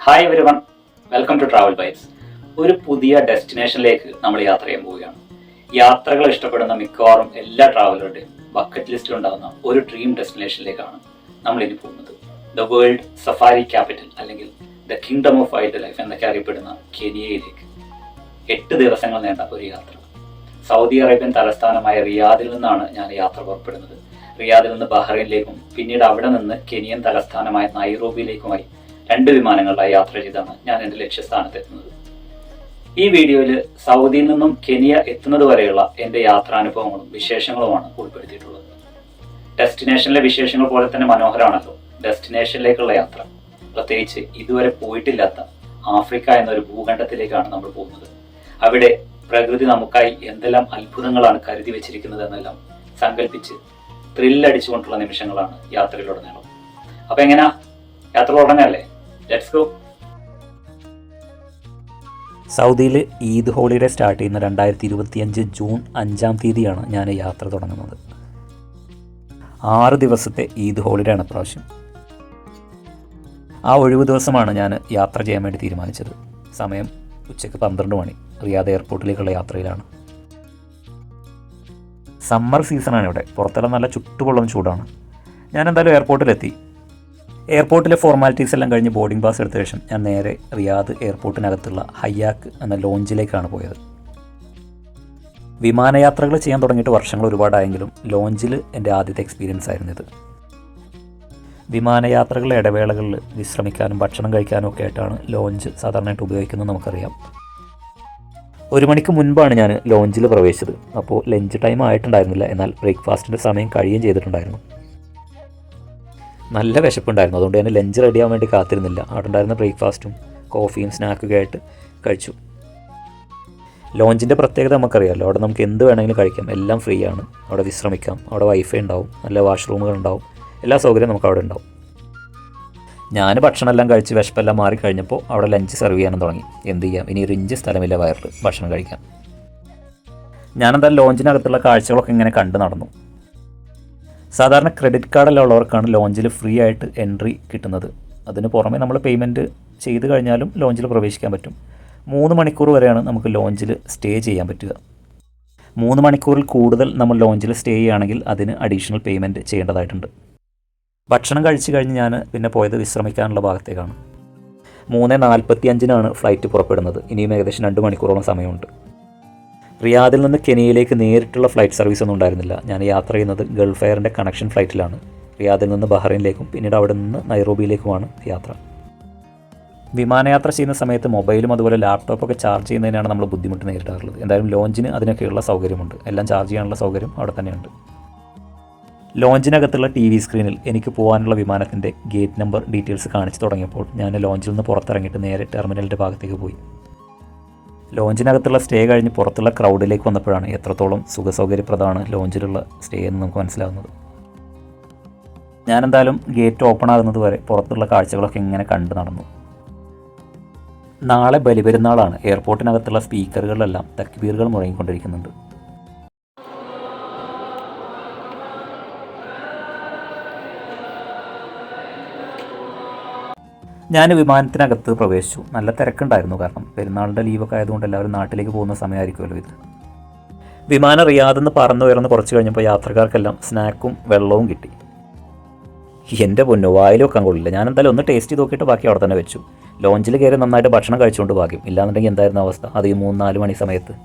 Hi everyone, welcome to travel bytes. ഒരു പുതിയ ഡെസ്റ്റിനേഷനിലേക്ക് നമ്മൾ യാത്ര ചെയ്യാൻ പോവുകയാണ്. യാത്രകൾ ഇഷ്ടപ്പെടുന്ന മിക്കവാറും എല്ലാ ട്രാവലറുടെയും ബക്കറ്റ് ലിസ്റ്റിൽ ഉണ്ടാകുന്ന ഒരു ഡ്രീം ഡെസ്റ്റിനേഷനിലേക്കാണ് നമ്മൾ ഇനി പോകുന്നത്. ദ വേൾഡ് സഫാരി ക്യാപിറ്റൽ അല്ലെങ്കിൽ the kingdom of wild life എന്നൊക്കെ അറിയപ്പെടുന്ന കെനിയയിലേക്ക് 8 ദിവസങ്ങൾ നീണ്ട ഒരു യാത്ര. സൗദി അറേബ്യൻ തലസ്ഥാനമായ റിയാദിൽ നിന്നാണ് ഞാൻ യാത്ര പുറപ്പെടുന്നത്. റിയാദിൽ നിന്ന് ബഹ്റൈനിലേക്കും പിന്നീട് അവിടെ നിന്ന് കെനിയൻ തലസ്ഥാനമായ നൈറോബിയിലേക്കുമായി 2 വിമാനങ്ങളിലായി യാത്ര ചെയ്താണ് ഞാൻ എൻ്റെ ലക്ഷ്യസ്ഥാനത്തെത്തുന്നത്. ഈ വീഡിയോയിൽ സൗദിയിൽ നിന്നും കെനിയ എത്തുന്നത് വരെയുള്ള എൻ്റെ യാത്രാനുഭവങ്ങളും വിശേഷങ്ങളുമാണ് ഉൾപ്പെടുത്തിയിട്ടുള്ളത്. ഡെസ്റ്റിനേഷനിലെ വിശേഷങ്ങൾ പോലെ തന്നെ മനോഹരമാണല്ലോ ഡെസ്റ്റിനേഷനിലേക്കുള്ള യാത്ര. പ്രത്യേകിച്ച് ഇതുവരെ പോയിട്ടില്ലാത്ത ആഫ്രിക്ക എന്നൊരു ഭൂഖണ്ഡത്തിലേക്കാണ് നമ്മൾ പോകുന്നത്. അവിടെ പ്രകൃതി നമുക്കായി എന്തെല്ലാം അത്ഭുതങ്ങളാണ് കരുതി വെച്ചിരിക്കുന്നത് എന്നെല്ലാം സങ്കല്പിച്ച് ത്രില്ലടിച്ചുകൊണ്ടുള്ള നിമിഷങ്ങളാണ് യാത്രയിലുടനീളം. അപ്പൊ എങ്ങനെയാ യാത്ര തുടങ്ങല്ലേ? Let's go. സൗദിയിൽ ഈദ് ഹോളിഡേ സ്റ്റാർട്ട് ചെയ്യുന്ന 2025 ജൂൺ 5-ാം തീയതിയാണ് ഞാൻ യാത്ര തുടങ്ങുന്നത്. 6 ദിവസത്തെ ഈദ് ഹോളിഡേ ആണ് പ്രാവശ്യം. ആ ഒഴിവ് ദിവസമാണ് ഞാൻ യാത്ര ചെയ്യാൻ വേണ്ടി തീരുമാനിച്ചത്. സമയം ഉച്ചയ്ക്ക് 12 മണി. റിയാദ് എയർപോർട്ടിലേക്കുള്ള യാത്രയിലാണ്. സമ്മർ സീസണാണ് ഇവിടെ. പുറത്തെല്ലാം നല്ല ചുട്ടുപൊള്ളുന്ന ചൂടാണ്. ഞാൻ എന്തായാലും എയർപോർട്ടിലെത്തി. എയർപോർട്ടിലെ ഫോർമാലിറ്റീസ് എല്ലാം കഴിഞ്ഞ് ബോർഡിംഗ് പാസ് എടുത്ത ശേഷം ഞാൻ നേരെ റിയാദ് എയർപോർട്ടിനകത്തുള്ള ഹയ്യാക്ക് എന്ന ലോഞ്ചിലേക്കാണ് പോയത്. വിമാനയാത്രകൾ ചെയ്യാൻ തുടങ്ങിയിട്ട് വർഷങ്ങൾ ഒരുപാടായെങ്കിലും ലോഞ്ചിൽ എൻ്റെ ആദ്യത്തെ എക്സ്പീരിയൻസ് ആയിരുന്നു ഇത്. വിമാനയാത്രകളുടെ ഇടവേളകളിൽ വിശ്രമിക്കാനും ഭക്ഷണം കഴിക്കാനും ഒക്കെ ആയിട്ടാണ് ലോഞ്ച് സാധാരണയായിട്ട് ഉപയോഗിക്കുന്നത് നമുക്കറിയാം. 1 മണിക്ക് മുൻപാണ് ഞാൻ ലോഞ്ചിൽ പ്രവേശിച്ചത്. അപ്പോൾ ലഞ്ച് ടൈം ആയിട്ടുണ്ടായിരുന്നില്ല, എന്നാൽ ബ്രേക്ക്ഫാസ്റ്റിൻ്റെ സമയം കഴിയുകയും ചെയ്തിട്ടുണ്ടായിരുന്നു. നല്ല വിശപ്പുണ്ടായിരുന്നു, അതുകൊണ്ട് തന്നെ ലഞ്ച് റെഡിയാവാൻ വേണ്ടി കാത്തിരുന്നില്ല. അവിടെ ഉണ്ടായിരുന്ന ബ്രേക്ക്ഫാസ്റ്റും കോഫിയും സ്നാക്കൊക്കെ ആയിട്ട് കഴിച്ചു. ലോഞ്ചിൻ്റെ പ്രത്യേകത നമുക്കറിയാമല്ലോ, അവിടെ നമുക്ക് എന്ത് വേണമെങ്കിലും കഴിക്കാം, എല്ലാം ഫ്രീ ആണ്. അവിടെ വിശ്രമിക്കാം, അവിടെ വൈഫൈ ഉണ്ടാവും, നല്ല വാഷ്റൂമുകൾ ഉണ്ടാവും, എല്ലാ സൗകര്യവും നമുക്ക് അവിടെ ഉണ്ടാവും. ഞാൻ ഭക്ഷണമെല്ലാം കഴിച്ച് വിശപ്പെല്ലാം മാറി കഴിഞ്ഞപ്പോൾ അവിടെ ലഞ്ച് സെർവ് ചെയ്യാനും തുടങ്ങി. എന്ത് ചെയ്യാം, ഇനി ഒരു ഇഞ്ച് സ്ഥലമില്ല വയറിൽ ഭക്ഷണം കഴിക്കാൻ. ഞാനെന്തായാലും ലോഞ്ചിനകത്തുള്ള കാഴ്ചകളൊക്കെ ഇങ്ങനെ കണ്ടു നടന്നു. സാധാരണ ക്രെഡിറ്റ് കാർഡെല്ലാം ഉള്ളവർക്കാണ് ലോഞ്ചിൽ ഫ്രീ ആയിട്ട് എൻട്രി കിട്ടുന്നത്. അതിന് പുറമെ നമ്മൾ പേയ്മെൻറ്റ് ചെയ്ത് കഴിഞ്ഞാലും ലോഞ്ചിൽ പ്രവേശിക്കാൻ പറ്റും. 3 മണിക്കൂർ വരെയാണ് നമുക്ക് ലോഞ്ചിൽ സ്റ്റേ ചെയ്യാൻ പറ്റുക. 3 മണിക്കൂറിൽ കൂടുതൽ നമ്മൾ ലോഞ്ചിൽ സ്റ്റേ ചെയ്യുകയാണെങ്കിൽ അതിന് അഡീഷണൽ പേയ്മെൻറ്റ് ചെയ്യേണ്ടതായിട്ടുണ്ട്. ഭക്ഷണം കഴിച്ച് കഴിഞ്ഞ് ഞാൻ പിന്നെ പോയത് വിശ്രമിക്കാനുള്ള ഭാഗത്തേക്കാണ്. 3:45-നാണ് ഫ്ലൈറ്റ് പുറപ്പെടുന്നത്. ഇനിയും ഏകദേശം 2 മണിക്കൂറോളം സമയമുണ്ട്. റിയാദിൽ നിന്ന് കെനിയയിലേക്ക് നേരിട്ടുള്ള ഫ്ലൈറ്റ് സർവീസ് ഒന്നും ഉണ്ടായിരുന്നില്ല. ഞാൻ യാത്ര ചെയ്യുന്നത് ഗൾഫ് എയറിൻ്റെ കണക്ഷൻ ഫ്ലൈറ്റിലാണ്. റിയാദിൽ നിന്ന് ബഹ്റൈനിലേക്കും പിന്നീട് അവിടെ നിന്ന് നൈറോബിയിലേക്കുമാണ് യാത്ര. വിമാനയാത്ര ചെയ്യുന്ന സമയത്ത് മൊബൈലും അതുപോലെ ലാപ്ടോപ്പൊക്കെ ചാർജ് ചെയ്യുന്നതിനാണ് നമ്മൾ ബുദ്ധിമുട്ട് നേരിടാറുള്ളത്. എന്തായാലും ലോഞ്ചിന് അതിനൊക്കെയുള്ള സൗകര്യമുണ്ട്. എല്ലാം ചാർജ് ചെയ്യാനുള്ള സൗകര്യം അവിടെ തന്നെയുണ്ട്. ലോഞ്ചിനകത്തുള്ള TV സ്ക്രീനിൽ എനിക്ക് പോകാനുള്ള വിമാനത്തിൻ്റെ ഗേറ്റ് നമ്പർ ഡീറ്റെയിൽസ് കാണിച്ചു തുടങ്ങിയപ്പോൾ ഞാൻ ലോഞ്ചിൽ നിന്ന് പുറത്തിറങ്ങിയിട്ട് നേരെ ടെർമിനലിൻ്റെ ഭാഗത്തേക്ക് പോയി. ലോഞ്ചിനകത്തുള്ള സ്റ്റേ കഴിഞ്ഞ് പുറത്തുള്ള ക്രൗഡിലേക്ക് വന്നപ്പോഴാണ് എത്രത്തോളം സുഖസൗകര്യപ്രദമാണ് ലോഞ്ചിലുള്ള സ്റ്റേ എന്ന് നമുക്ക് മനസ്സിലാകുന്നത്. ഞാനെന്തായാലും ഗേറ്റ് ഓപ്പൺ ആകുന്നത് വരെ പുറത്തുള്ള കാഴ്ചകളൊക്കെ ഇങ്ങനെ കണ്ടു നടന്നു. നാളെ ബലിപെരുന്നാളാണ്. എയർപോർട്ടിനകത്തുള്ള സ്പീക്കറുകളിലെല്ലാം തക്ബീറുകൾ മുഴങ്ങിക്കൊണ്ടിരിക്കുന്നുണ്ട്. ഞാൻ വിമാനത്തിനകത്ത് പ്രവേശിച്ചു. നല്ല തിരക്കുണ്ടായിരുന്നു, കാരണം പെരുന്നാളിൻ്റെ ലീവൊക്കെ ആയതുകൊണ്ട് എല്ലാവരും നാട്ടിലേക്ക് പോകുന്ന സമയമായിരിക്കുമല്ലോ ഇത്. വിമാനം റിയാദിൽ നിന്ന് പറന്നുയർന്ന് കുറച്ച് കഴിഞ്ഞപ്പോൾ യാത്രക്കാർക്കെല്ലാം സ്നാക്കും വെള്ളവും കിട്ടി. എൻ്റെ പൊന്നു, വായിൽ വെക്കാൻ കൊള്ളില്ല. ഞാൻ എന്തായാലും ഒന്ന് ടേസ്റ്റ് ചെയ്ത് നോക്കിയിട്ട് ബാക്കി അവിടെ തന്നെ വെച്ചു. ലോഞ്ചിൽ കയറി നന്നായിട്ട് ഭക്ഷണം കഴിച്ചുകൊണ്ട് ഭാഗ്യം, ഇല്ലാന്നുണ്ടെങ്കിൽ എന്തായിരുന്നു അവസ്ഥ? അത് ഈ 3-4 മണി സമയത്ത്.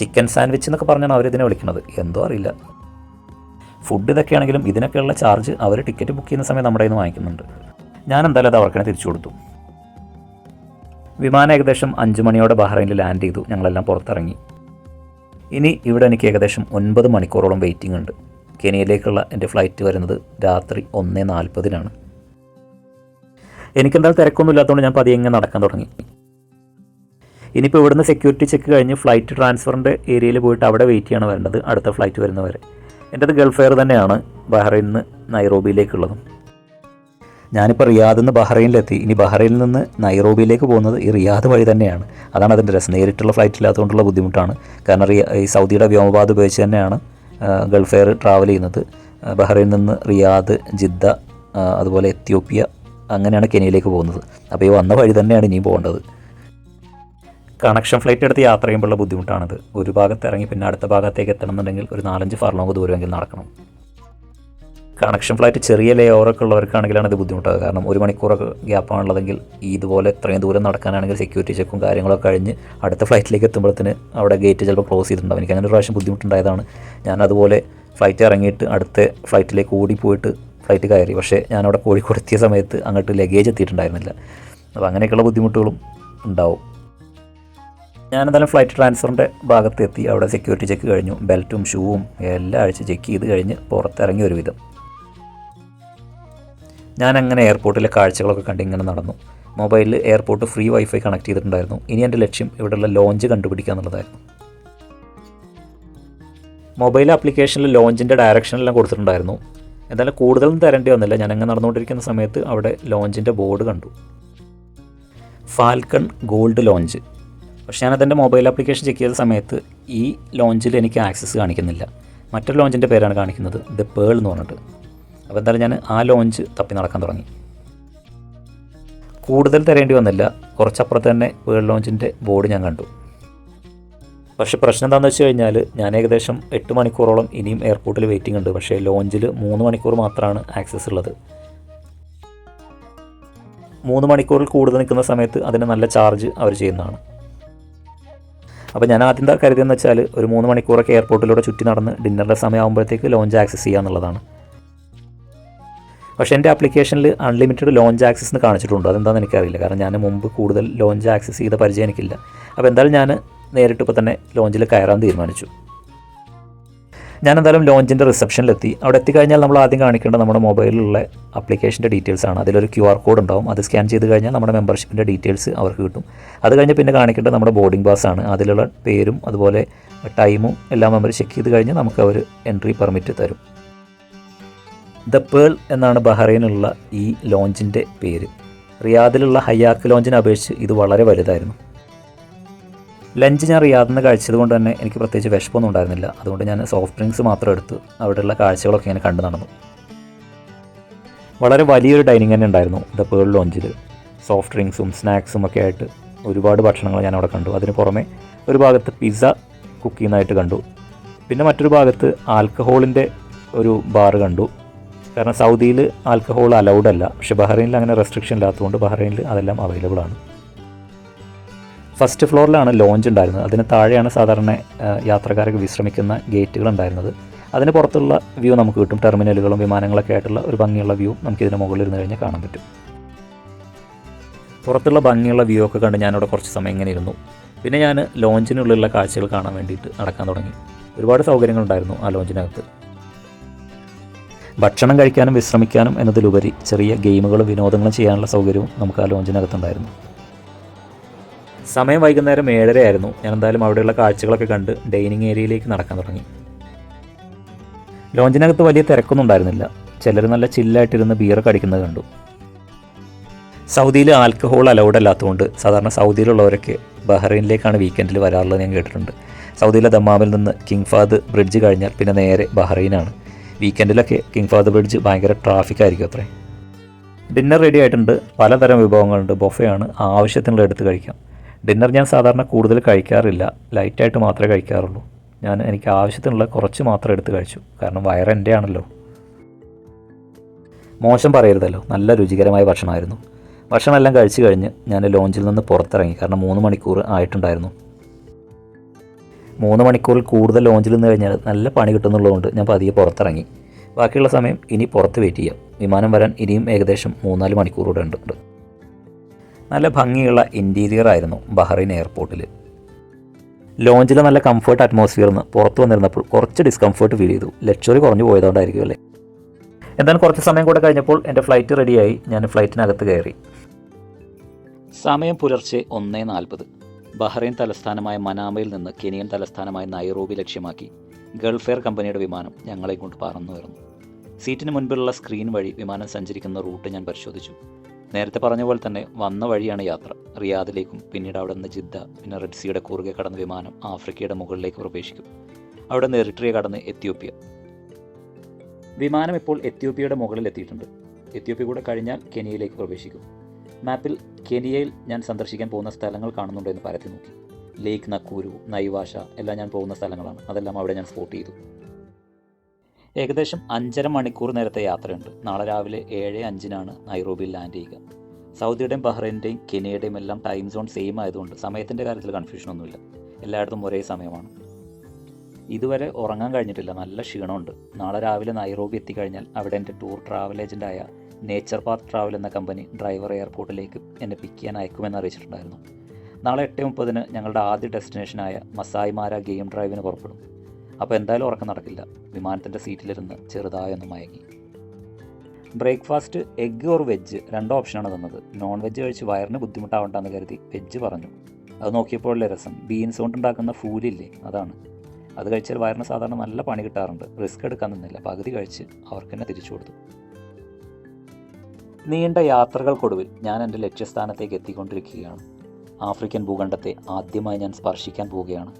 ചിക്കൻ സാൻഡ്വിച്ച് എന്നൊക്കെ പറഞ്ഞാണ് അവരിതിനെ വിളിക്കുന്നത്, എന്തോ അറിയില്ല. ഫുഡ് ഇതൊക്കെയാണെങ്കിലും ഇതിനൊക്കെയുള്ള ചാർജ് അവർ ടിക്കറ്റ് ബുക്ക് ചെയ്യുന്ന സമയം നമ്മുടെ കയ്യിൽ നിന്ന് വാങ്ങിക്കുന്നുണ്ട്. ഞാൻ എന്തായാലും അത് അവർക്കാണ് തിരിച്ചു കൊടുത്തു. വിമാനം ഏകദേശം 5 മണിയോടെ ബഹ്റൈനിൽ ലാൻഡ് ചെയ്തു. ഞങ്ങളെല്ലാം പുറത്തിറങ്ങി. ഇനി ഇവിടെ എനിക്ക് ഏകദേശം 9 മണിക്കൂറോളം വെയിറ്റിംഗ് ഉണ്ട്. കെനിയയിലേക്കുള്ള എൻ്റെ ഫ്ലൈറ്റ് വരുന്നത് രാത്രി 1:40-നാണ്. എനിക്കെന്തായാലും തിരക്കൊന്നും ഇല്ലാത്തതുകൊണ്ട് ഞാൻ പതിയെ നടക്കാൻ തുടങ്ങി. ഇനിയിപ്പോൾ ഇവിടുന്ന് സെക്യൂരിറ്റി ചെക്ക് കഴിഞ്ഞ് ഫ്ലൈറ്റ് ട്രാൻസ്ഫറിൻ്റെ ഏരിയയിൽ പോയിട്ട് അവിടെ വെയിറ്റ് ചെയ്യാണ് വരേണ്ടത് അടുത്ത ഫ്ലൈറ്റ് വരുന്നവരെ. എൻ്റെത് ഗൾഫ് എയർ തന്നെയാണ് ബഹ്റൈനിൽ നിന്ന് നൈറോബിയിലേക്കുള്ളതും. ഞാനിപ്പോൾ റിയാദിൽ നിന്ന് ബഹ്റൈനിലെത്തി. ഇനി ബഹ്റൈനിൽ നിന്ന് നൈറോബിയിലേക്ക് പോകുന്നത് ഈ റിയാദ് വഴി തന്നെയാണ്. അതാണ് അതിൻ്റെ രസം. നേരിട്ടുള്ള ഫ്ലൈറ്റ് ഇല്ലാത്തതുകൊണ്ടുള്ള ബുദ്ധിമുട്ടാണ്. കാരണം ഈ സൗദിയുടെ വ്യോമപാത ഉപയോഗിച്ച് തന്നെയാണ് ഗൾഫ് എയർ ട്രാവൽ ചെയ്യുന്നത്. ബഹ്റൈനിൽ നിന്ന് റിയാദ്, ജിദ്ദ, അതുപോലെ എത്യോപ്യ, അങ്ങനെയാണ് കെനിയയിലേക്ക് പോകുന്നത്. അപ്പോൾ ഈ വന്ന വഴി തന്നെയാണ് ഇനിയും പോകേണ്ടത്. കണക്ഷൻ ഫ്ലൈറ്റ് എടുത്ത് യാത്ര ചെയ്യുമ്പോഴുള്ള ബുദ്ധിമുട്ടാണിത്. ഒരു ഭാഗത്ത് ഇറങ്ങി പിന്നെ അടുത്ത ഭാഗത്തേക്ക് എത്തണമെന്നുണ്ടെങ്കിൽ ഒരു 4-5 ഫർലോങ് ദൂരമെങ്കിലും നടക്കണം. കണക്ഷൻ ഫ്ലൈറ്റ് ചെറിയ ലേ ഓവറൊക്കെ ഉള്ളവർക്കാണെങ്കിലാണ് ഇത് ബുദ്ധിമുട്ടാകുക. കാരണം 1 മണിക്കൂറൊക്കെ ഗ്യാപ്പാണുള്ളതെങ്കിൽ ഇതുപോലെ ഇത്രയും ദൂരം നടക്കാനാണെങ്കിൽ സെക്യൂരിറ്റി ചെക്കും കാര്യങ്ങളൊക്കെ കഴിഞ്ഞ് അടുത്ത ഫ്ലൈറ്റിലേക്ക് എത്തുമ്പോഴത്തേന് അവിടെ ഗേറ്റ് ചിലപ്പോൾ ക്ലോസ് ചെയ്തിട്ടുണ്ടാവും. എനിക്ക് അങ്ങനെ ഒരു പ്രാവശ്യം ബുദ്ധിമുട്ടുണ്ടായതാണ്. ഞാൻ അതുപോലെ ഫ്ലൈറ്റ് ഇറങ്ങിയിട്ട് അടുത്ത ഫ്ലൈറ്റിലേക്ക് ഓടിപ്പോയിട്ട് ഫ്ലൈറ്റ് കയറി. പക്ഷേ ഞാനവിടെ കോഴിക്കോട് എത്തിയ സമയത്ത് അങ്ങോട്ട് ലഗേജ് എത്തിയിട്ടുണ്ടായിരുന്നില്ല. അപ്പോൾ അങ്ങനെയൊക്കെയുള്ള ബുദ്ധിമുട്ടുകളും ഉണ്ടാവും. ഞാനെന്തായാലും ഫ്ലൈറ്റ് ട്രാൻസ്ഫറിൻ്റെ ഭാഗത്ത് എത്തി. അവിടെ സെക്യൂരിറ്റി ചെക്ക് കഴിഞ്ഞു. ബെൽറ്റും ഷൂവും എല്ലാം അഴിച്ച് ചെക്ക് ചെയ്ത് കഴിഞ്ഞ് പുറത്തിറങ്ങി ഒരു വിധം. ഞാനങ്ങനെ എയർപോർട്ടിലെ കാഴ്ചകളൊക്കെ കണ്ട് ഇങ്ങനെ നടന്നു. മൊബൈലിൽ എയർപോർട്ട് ഫ്രീ വൈഫൈ കണക്ട് ചെയ്തിട്ടുണ്ടായിരുന്നു. ഇനി എൻ്റെ ലക്ഷ്യം ഇവിടെയുള്ള ലോഞ്ച് കണ്ടുപിടിക്കുക എന്നുള്ളതായിരുന്നു. മൊബൈൽ ആപ്ലിക്കേഷനിൽ ലോഞ്ചിൻ്റെ ഡയറക്ഷനെല്ലാം കൊടുത്തിട്ടുണ്ടായിരുന്നു. എന്തായാലും കൂടുതലൊന്നും തരേണ്ടി വന്നില്ല. ഞാനങ്ങനെ നടന്നുകൊണ്ടിരിക്കുന്ന സമയത്ത് അവിടെ ലോഞ്ചിൻ്റെ ബോർഡ് കണ്ടു, ഫാൽക്കൺ ഗോൾഡ് ലോഞ്ച്. പക്ഷേ ഞാനതെൻ്റെ മൊബൈൽ ആപ്ലിക്കേഷൻ ചെക്ക് ചെയ്ത സമയത്ത് ഈ ലോഞ്ചിൽ എനിക്ക് ആക്സസ് കാണിക്കുന്നില്ല. മറ്റൊരു ലോഞ്ചിൻ്റെ പേരാണ് കാണിക്കുന്നത്, ദ പേൾ എന്ന് പറഞ്ഞിട്ട്. അപ്പോൾ എന്തായാലും ഞാൻ ആ ലോഞ്ച് തപ്പി നടക്കാൻ തുടങ്ങി. കൂടുതൽ തരേണ്ടി വന്നില്ല. കുറച്ചപ്പുറത്ത് തന്നെ പേൾ ലോഞ്ചിൻ്റെ ബോർഡ് ഞാൻ കണ്ടു. പക്ഷേ പ്രശ്നം എന്താണെന്ന് വെച്ച് കഴിഞ്ഞാൽ ഞാൻ ഏകദേശം 8 മണിക്കൂറോളം ഇനിയും എയർപോർട്ടിൽ വെയിറ്റിംഗ് ഉണ്ട്. പക്ഷേ ലോഞ്ചിൽ 3 മണിക്കൂർ മാത്രമാണ് ആക്സസ് ഉള്ളത്. 3 മണിക്കൂറിൽ കൂടുതൽ നിൽക്കുന്ന സമയത്ത് അതിന് നല്ല ചാർജ് അവർ ചെയ്യുന്നതാണ്. അപ്പോൾ ഞാൻ ആദ്യം എന്താ കരുതിയെന്ന് വെച്ചാൽ ഒരു 3 മണിക്കൂറൊക്കെ എയർപോർട്ടിലൂടെ ചുറ്റി നടന്ന് ഡിന്നറിൻ്റെ സമയമാകുമ്പോഴത്തേക്ക് ലോഞ്ച് ആക്സസ് ചെയ്യുക എന്നുള്ളതാണ്. പക്ഷേ എൻ്റെ ആപ്ലിക്കേഷനിൽ അൺലിമിറ്റഡ് ലോഞ്ച് ആക്സസ് എന്ന് കാണിച്ചിട്ടുണ്ട്. അതെന്താണെന്ന് എനിക്കറിയില്ല. കാരണം ഞാൻ മുമ്പ് കൂടുതൽ ലോഞ്ച് ആക്സസ് ചെയ്ത പരിചയം എനിക്കില്ല. അപ്പോൾ എന്തായാലും ഞാൻ നേരിട്ട് ഇപ്പോൾ തന്നെ ലോഞ്ചിൽ കയറാൻ തീരുമാനിച്ചു. ഞാനെന്തായാലും ലോഞ്ചിൻ്റെ റിസപ്ഷനിലെത്തി. അവിടെ എത്തിക്കഴിഞ്ഞാൽ നമ്മൾ ആദ്യം കാണിക്കേണ്ടത് നമ്മുടെ മൊബൈലിലുള്ള ആപ്ലിക്കേഷൻ്റെ ഡീറ്റെയിൽസാണ്. അതിലൊരു QR കോഡ് ഉണ്ടാവും. അത് സ്കാൻ ചെയ്ത് കഴിഞ്ഞാൽ നമ്മുടെ മെമ്പർഷിപ്പിൻ്റെ ഡീറ്റെയിൽസ് അവർക്ക് കിട്ടും. അത് കഴിഞ്ഞ് പിന്നെ കാണിക്കേണ്ടത് നമ്മുടെ ബോർഡിംഗ് പാസ്സാണ്. അതിലുള്ള പേരും അതുപോലെ ടൈമും എല്ലാം മെമ്പർ ചെക്ക് ചെയ്ത് കഴിഞ്ഞ് നമുക്ക് അവർ എൻട്രി പെർമിറ്റ് തരും. ദ പേൾ എന്നാണ് ബഹ്റൈനിലുള്ള ഈ ലോഞ്ചിൻ്റെ പേര്. റിയാദിലുള്ള ഹയാക്ക് ലോഞ്ചിനെ അപേക്ഷിച്ച് ഇത് വളരെ വലുതായിരുന്നു. ലഞ്ച് ഞാൻ റിയാദിൽ നിന്ന് കഴിച്ചത് കൊണ്ട് തന്നെ എനിക്ക് പ്രത്യേകിച്ച് വിശപ്പൊന്നും ഉണ്ടായിരുന്നില്ല. അതുകൊണ്ട് ഞാൻ സോഫ്റ്റ് ഡ്രിങ്ക്സ് മാത്രം എടുത്ത് അവിടെയുള്ള കാഴ്ചകളൊക്കെ ഇങ്ങനെ കണ്ടു നടന്നു. വളരെ വലിയൊരു ഡൈനിങ് തന്നെ ഉണ്ടായിരുന്നു ദ പേൾ ലോഞ്ചിൽ. സോഫ്റ്റ് ഡ്രിങ്ക്സും സ്നാക്സും ഒക്കെ ആയിട്ട് ഒരുപാട് ഭക്ഷണങ്ങൾ ഞാൻ അവിടെ കണ്ടു. അതിന് പുറമെ ഒരു ഭാഗത്ത് പിസ്സ കുക്ക് ചെയ്യുന്നതായിട്ട് കണ്ടു. പിന്നെ മറ്റൊരു ഭാഗത്ത് ആൽക്കഹോളിൻ്റെ ഒരു ബാർ കണ്ടു. കാരണം സൗദിയിൽ ആൽക്കഹോൾ അലൗഡ് അല്ല. പക്ഷേ ബഹ്റൈനിൽ അങ്ങനെ റെസ്ട്രിക്ഷൻ ഇല്ലാത്തതുകൊണ്ട് ബഹ്റൈനിൽ അതെല്ലാം അവൈലബിൾ ആണ്. ഫസ്റ്റ് ഫ്ലോറിലാണ് ലോഞ്ച് ഉണ്ടായിരുന്നത്. അതിന് താഴെയാണ് സാധാരണ യാത്രക്കാർക്ക് വിശ്രമിക്കുന്ന ഗേറ്റുകൾ ഉണ്ടായിരുന്നത്. അതിന് പുറത്തുള്ള വ്യൂ നമുക്ക് കിട്ടും. ടെർമിനലുകളും വിമാനങ്ങളൊക്കെ ആയിട്ടുള്ള ഒരു ഭംഗിയുള്ള വ്യൂ നമുക്കിതിന് മുകളിൽ ഇരുന്ന് കഴിഞ്ഞാൽ കാണാൻ പറ്റും. പുറത്തുള്ള ഭംഗിയുള്ള വ്യൂ ഒക്കെ കണ്ട് ഞാനവിടെ കുറച്ച് സമയം ഇങ്ങനെ ഇരുന്നു. പിന്നെ ഞാൻ ലോഞ്ചിനുള്ളിലുള്ള കാഴ്ചകൾ കാണാൻ വേണ്ടിയിട്ട് നടക്കാൻ തുടങ്ങി. ഒരുപാട് സൗകര്യങ്ങളുണ്ടായിരുന്നു ആ ലോഞ്ചിനകത്ത്. ഭക്ഷണം കഴിക്കാനും വിശ്രമിക്കാനും എന്നതിലുപരി ചെറിയ ഗെയിമുകളും വിനോദങ്ങളും ചെയ്യാനുള്ള സൗകര്യവും നമുക്ക് ആ ലോഞ്ചിനകത്തുണ്ടായിരുന്നു. സമയം വൈകുന്നേരം 7:30 ആയിരുന്നു. ഞാൻ എന്തായാലും അവിടെയുള്ള കാഴ്ചകളൊക്കെ കണ്ട് ഡൈനിങ് ഏരിയയിലേക്ക് നടക്കാൻ തുടങ്ങി. ലോഞ്ചിനകത്ത് വലിയ തിരക്കൊന്നും ഉണ്ടായിരുന്നില്ല. ചിലർ നല്ല ചില്ലായിട്ടിരുന്ന് ബിയറൊക്കെ അടിക്കുന്നത് കണ്ടു. സൗദിയിൽ ആൽക്കഹോൾ അലൗഡ് അല്ലാത്തതുകൊണ്ട് സാധാരണ സൗദിയിലുള്ളവരൊക്കെ ബഹ്റൈനിലേക്കാണ് വീക്കെൻഡിൽ വരാറുള്ളത് ഞാൻ കേട്ടിട്ടുണ്ട്. സൗദിയിലെ ദമ്മാമിൽ നിന്ന് കിങ് ഫഹദ് ബ്രിഡ്ജ് കഴിഞ്ഞാൽ പിന്നെ നേരെ ബഹ്റൈനാണ്. വീക്കെൻഡിലൊക്കെ കിങ് ഫഹദ് ബ്രിഡ്ജ് ഭയങ്കര ട്രാഫിക് ആയിരിക്കും അത്രേ. ഡിന്നർ റെഡി ആയിട്ടുണ്ട്. പലതരം വിഭവങ്ങളുണ്ട്. ബൊഫയാണ്, ആവശ്യത്തിനുള്ള എടുത്ത് കഴിക്കാം. ഡിന്നർ ഞാൻ സാധാരണ കൂടുതൽ കഴിക്കാറില്ല. ലൈറ്റായിട്ട് മാത്രമേ കഴിക്കാറുള്ളൂ. എനിക്ക് ആവശ്യത്തിനുള്ള കുറച്ച് മാത്രം എടുത്ത് കഴിച്ചു. കാരണം വയറ് എൻ്റെ ആണല്ലോ. മോശം പറയരുതല്ലോ, നല്ല രുചികരമായ ഭക്ഷണമായിരുന്നു. ഭക്ഷണമെല്ലാം കഴിച്ചു കഴിഞ്ഞ് ഞാൻ ലോഞ്ചിൽ നിന്ന് പുറത്തിറങ്ങി. കാരണം 3 മണിക്കൂർ ആയിട്ടുണ്ടായിരുന്നു. 3 മണിക്കൂറിൽ കൂടുതൽ ലോഞ്ചിൽ നിന്ന് കഴിഞ്ഞാൽ നല്ല പണി കിട്ടുന്നുള്ളതുകൊണ്ട് ഞാൻ പതിയെ പുറത്തിറങ്ങി. ബാക്കിയുള്ള സമയം ഇനി പുറത്ത് വെയിറ്റ് ചെയ്യാം. വിമാനം വരാൻ ഇനിയും ഏകദേശം 3-4 മണിക്കൂർ കൂടെ ഉണ്ട്. നല്ല ഭംഗിയുള്ള ഇൻറ്റീരിയർ ആയിരുന്നു ബഹ്റൈൻ എയർപോർട്ടിൽ. ലോഞ്ചിൽ നല്ല കംഫർട്ട് അറ്റ്മോസ്ഫിയറിന്ന് പുറത്ത് വന്നിരുന്നപ്പോൾ കുറച്ച് ഡിസ്കംഫർട്ട് ഫീൽ ചെയ്തു. ലക്ഷറി കുറഞ്ഞു പോയതുകൊണ്ടായിരിക്കും അല്ലേ. എന്തായാലും കുറച്ച് സമയം കൂടെ കഴിഞ്ഞപ്പോൾ എൻ്റെ ഫ്ലൈറ്റ് റെഡിയായി. ഞാൻ ഫ്ലൈറ്റിനകത്ത് കയറി. സമയം പുലർച്ചെ 1:40. ബഹ്റൈൻ തലസ്ഥാനമായ മനാമയിൽ നിന്ന് കെനിയൻ തലസ്ഥാനമായ നൈറോബി ലക്ഷ്യമാക്കി ഗൾഫ് എയർ കമ്പനിയുടെ വിമാനം ഞങ്ങളെ കൊണ്ട് പറന്നു വരുന്നു. സീറ്റിന് മുൻപിലുള്ള സ്ക്രീൻ വഴി വിമാനം സഞ്ചരിക്കുന്ന റൂട്ട് ഞാൻ പരിശോധിച്ചു. നേരത്തെ പറഞ്ഞ പോലെ തന്നെ വന്ന വഴിയാണ് യാത്ര. റിയാദിലേക്കും പിന്നീട് അവിടെ നിന്ന് ജിദ്ദ, പിന്നെ റെഡ് സീയുടെ കുറുകെ കടന്ന വിമാനം ആഫ്രിക്കയുടെ മുകളിലേക്ക് പ്രവേശിക്കും. അവിടെ നിന്ന് എറിട്രിയ കടന്ന് എത്യോപ്യ. വിമാനം ഇപ്പോൾ എത്യോപ്യയുടെ മുകളിൽ എത്തിയിട്ടുണ്ട്. എത്യോപ്യ കൂടെ കഴിഞ്ഞാൽ കെനിയയിലേക്ക് പ്രവേശിക്കും. മാപ്പിൽ കെനിയയിൽ ഞാൻ സന്ദർശിക്കാൻ പോകുന്ന സ്ഥലങ്ങൾ കാണുന്നുണ്ടോ എന്ന് പരത്തി നോക്കി. ലേക്ക് നക്കൂരു, നൈവാഷ എല്ലാം ഞാൻ പോകുന്ന സ്ഥലങ്ങളാണ്. അതെല്ലാം അവിടെ ഞാൻ സ്പോട്ട് ചെയ്തു. ഏകദേശം 5.5 മണിക്കൂർ നേരത്തെ യാത്രയുണ്ട്. നാളെ രാവിലെ 7:05 നൈറോബിയിൽ ലാൻഡ് ചെയ്യുക. സൗദിയുടെയും ബഹ്റൈൻ്റെയും കെനിയയുടെയും എല്ലാം ടൈം സോൺ സെയിം ആയതുകൊണ്ട് സമയത്തിൻ്റെ കാര്യത്തിൽ കൺഫ്യൂഷനൊന്നുമില്ല. എല്ലായിടത്തും ഒരേ സമയമാണ്. ഇതുവരെ ഉറങ്ങാൻ കഴിഞ്ഞിട്ടില്ല, നല്ല ക്ഷീണമുണ്ട്. നാളെ രാവിലെ നൈറോബി എത്തിക്കഴിഞ്ഞാൽ അവിടെ എൻ്റെ ടൂർ ട്രാവൽ ഏജൻ്റായ നേച്ചർ പാത്ത് ട്രാവൽ എന്ന കമ്പനി ഡ്രൈവർ എയർപോർട്ടിലേക്ക് എന്നെ പിക്ക് ചെയ്യാൻ അയക്കുമെന്ന് അറിയിച്ചിട്ടുണ്ടായിരുന്നു. നാളെ 8:30 ഞങ്ങളുടെ ആദ്യ ഡെസ്റ്റിനേഷനായ മസായ് മാര ഗെയിം ഡ്രൈവിന് പുറപ്പെടും. അപ്പോൾ എന്തായാലും ഉറക്കം നടക്കില്ല. വിമാനത്തിൻ്റെ സീറ്റിലിരുന്ന് ചെറുതായൊന്ന് മയങ്ങി. ബ്രേക്ക്ഫാസ്റ്റ് എഗ്ഗ് ഓർ വെജ് 2 ഓപ്ഷനാണ് തന്നത്. നോൺ വെജ് കഴിച്ച് വയറിന് ബുദ്ധിമുട്ടാവണ്ടെന്ന് കരുതി വെജ് പറഞ്ഞു. അത് നോക്കിയപ്പോഴല്ലേ രസം. ബീൻസ് കൊണ്ടുണ്ടാക്കുന്ന ഫൂലില്ലേ, അതാണ്. അത് കഴിച്ചാൽ വയറിന് സാധാരണ നല്ല പണി കിട്ടാറുണ്ട്. റിസ്ക് എടുക്കാൻ നിന്നില്ല, പകുതി കഴിച്ച് അവർക്ക് തന്നെ തിരിച്ചു കൊടുത്തു. നീണ്ട യാത്രകൾക്കൊടുവിൽ ഞാൻ എൻ്റെ ലക്ഷ്യസ്ഥാനത്തേക്ക് എത്തിക്കൊണ്ടിരിക്കുകയാണ്. ആഫ്രിക്കൻ ഭൂഖണ്ഡത്തെ ആദ്യമായി ഞാൻ സ്പർശിക്കാൻ പോവുകയാണ്.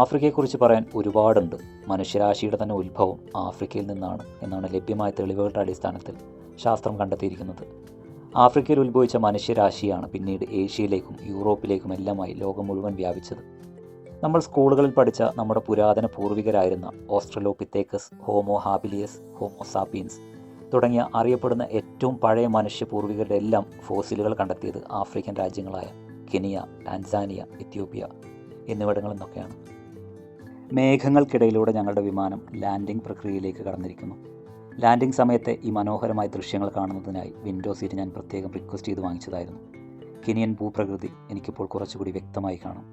ആഫ്രിക്കയെക്കുറിച്ച് പറയാൻ ഒരുപാടുണ്ട്. മനുഷ്യരാശിയുടെ തന്നെ ഉത്ഭവം ആഫ്രിക്കയിൽ നിന്നാണ് എന്നാണ് ലഭ്യമായ തെളിവുകളുടെ അടിസ്ഥാനത്തിൽ ശാസ്ത്രം കണ്ടെത്തിയിരിക്കുന്നത്. ആഫ്രിക്കയിൽ ഉത്ഭവിച്ച മനുഷ്യരാശിയാണ് പിന്നീട് ഏഷ്യയിലേക്കും യൂറോപ്പിലേക്കും എല്ലാമായി ലോകം മുഴുവൻ വ്യാപിച്ചത്. നമ്മൾ സ്കൂളുകളിൽ പഠിച്ച നമ്മുടെ പുരാതന പൂർവികരായിരുന്ന ഓസ്ട്രലോപിത്തേക്കസ്, ഹോമോ ഹാബിലിയസ്, ഹോമോ സാപ്പിയൻസ് തുടങ്ങിയ അറിയപ്പെടുന്ന ഏറ്റവും പഴയ മനുഷ്യ പൂർവികരുടെ എല്ലാം ഫോസിലുകൾ കണ്ടെത്തിയത് ആഫ്രിക്കൻ രാജ്യങ്ങളായ കെനിയ, ടാൻസാനിയ, എത്യോപ്യ എന്നിവിടങ്ങളിൽ നിന്നൊക്കെയാണ്. മേഘങ്ങൾക്കിടയിലൂടെ ഞങ്ങളുടെ വിമാനം ലാൻഡിംഗ് പ്രക്രിയയിലേക്ക് കടന്നിരിക്കുന്നു. ലാൻഡിംഗ് സമയത്തെ ഈ മനോഹരമായ ദൃശ്യങ്ങൾ കാണുന്നതിനായി വിൻഡോ സീറ്റ് ഞാൻ പ്രത്യേകം റിക്വസ്റ്റ് ചെയ്ത് വാങ്ങിച്ചതായിരുന്നു. കെനിയൻ ഭൂപ്രകൃതി എനിക്കിപ്പോൾ കുറച്ചുകൂടി വ്യക്തമായി കാണാം.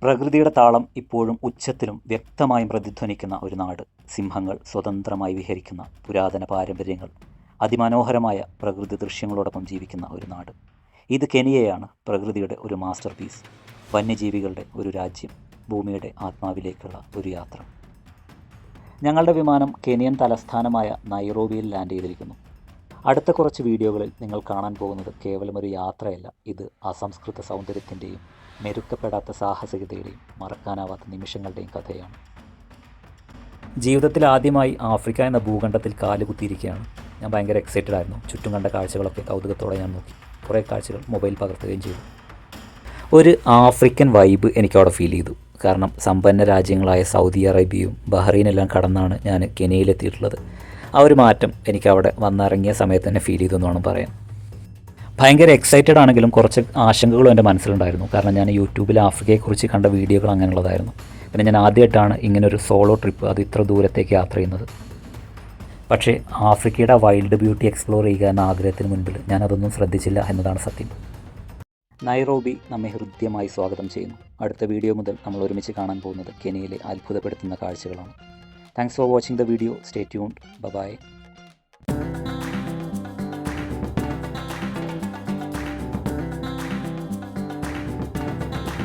പ്രകൃതിയുടെ താളം ഇപ്പോഴും ഉച്ചത്തിലും വ്യക്തമായും പ്രതിധ്വനിക്കുന്ന ഒരു നാട്. സിംഹങ്ങൾ സ്വതന്ത്രമായി വിഹരിക്കുന്ന പുരാതന പാരമ്പര്യങ്ങൾ, അതിമനോഹരമായ പ്രകൃതി ദൃശ്യങ്ങളോടൊപ്പം ജീവിക്കുന്ന ഒരു നാട്. ഇത് കെനിയയാണ്, പ്രകൃതിയുടെ ഒരു മാസ്റ്റർ പീസ്, വന്യജീവികളുടെ ഒരു രാജ്യം, ഭൂമിയുടെ ആത്മാവിലേക്കുള്ള ഒരു യാത്ര. ഞങ്ങളുടെ വിമാനം കെനിയൻ തലസ്ഥാനമായ നൈറോബിയിൽ ലാൻഡ് ചെയ്തിരിക്കുന്നു. അടുത്ത കുറച്ച് വീഡിയോകളിൽ നിങ്ങൾ കാണാൻ പോകുന്നത് കേവലം ഒരു യാത്രയല്ല, ഇത് അസംസ്കൃത സൗന്ദര്യത്തിൻ്റെയും മെരുക്കപ്പെടാത്ത സാഹസികതയുടെയും മറക്കാനാവാത്ത നിമിഷങ്ങളുടെയും കഥയാണ്. ജീവിതത്തിൽ ആദ്യമായി ആഫ്രിക്ക എന്ന ഭൂഖണ്ഡത്തിൽ കാലുകുത്തിയിരിക്കുകയാണ്. ഞാൻ ഭയങ്കര എക്സൈറ്റഡ് ആയിരുന്നു. ചുറ്റും കണ്ട കാഴ്ചകളൊക്കെ കൗതുകത്തോടെ ഞാൻ നോക്കി. കുറേ കാഴ്ചകൾ മൊബൈൽ പകർത്തുകയും ചെയ്തു. ഒരു ആഫ്രിക്കൻ വൈബ് എനിക്കവിടെ ഫീൽ ചെയ്തു. കാരണം സമ്പന്ന രാജ്യങ്ങളായ സൗദി അറേബ്യയും ബഹ്റൈനെല്ലാം കടന്നാണ് ഞാൻ കെനിയയിലെത്തിയിട്ടുള്ളത്. ആ ഒരു മാറ്റം എനിക്കവിടെ വന്നിറങ്ങിയ സമയത്ത് തന്നെ ഫീൽ ചെയ്തു എന്ന് വേണം പറയാൻ. ഭയങ്കര എക്സൈറ്റഡ് ആണെങ്കിലും കുറച്ച് ആശങ്കകളും എൻ്റെ മനസ്സിലുണ്ടായിരുന്നു. കാരണം ഞാൻ യൂട്യൂബിൽ ആഫ്രിക്കയെക്കുറിച്ച് കണ്ട വീഡിയോകൾ അങ്ങനെയുള്ളതായിരുന്നു. പിന്നെ ഞാൻ ആദ്യമായിട്ടാണ് ഇങ്ങനൊരു സോളോ ട്രിപ്പ്, അത് ഇത്ര ദൂരത്തേക്ക് യാത്ര ചെയ്യുന്നത്. പക്ഷേ ആഫ്രിക്കയുടെ വൈൽഡ് ബ്യൂട്ടി എക്സ്പ്ലോർ ചെയ്യുക എന്ന ആഗ്രഹത്തിന് മുൻപിൽ ഞാനതൊന്നും ശ്രദ്ധിച്ചില്ല എന്നതാണ് സത്യം. നൈറോബി നമ്മെ ഹൃദ്യമായി സ്വാഗതം ചെയ്യുന്നു. അടുത്ത വീഡിയോ മുതൽ നമ്മൾ ഒരുമിച്ച് കാണാൻ പോകുന്നത് കെനിയയിലെ അത്ഭുതപ്പെടുത്തുന്ന കാഴ്ചകളാണ്. Thanks for watching the video. Stay tuned. By.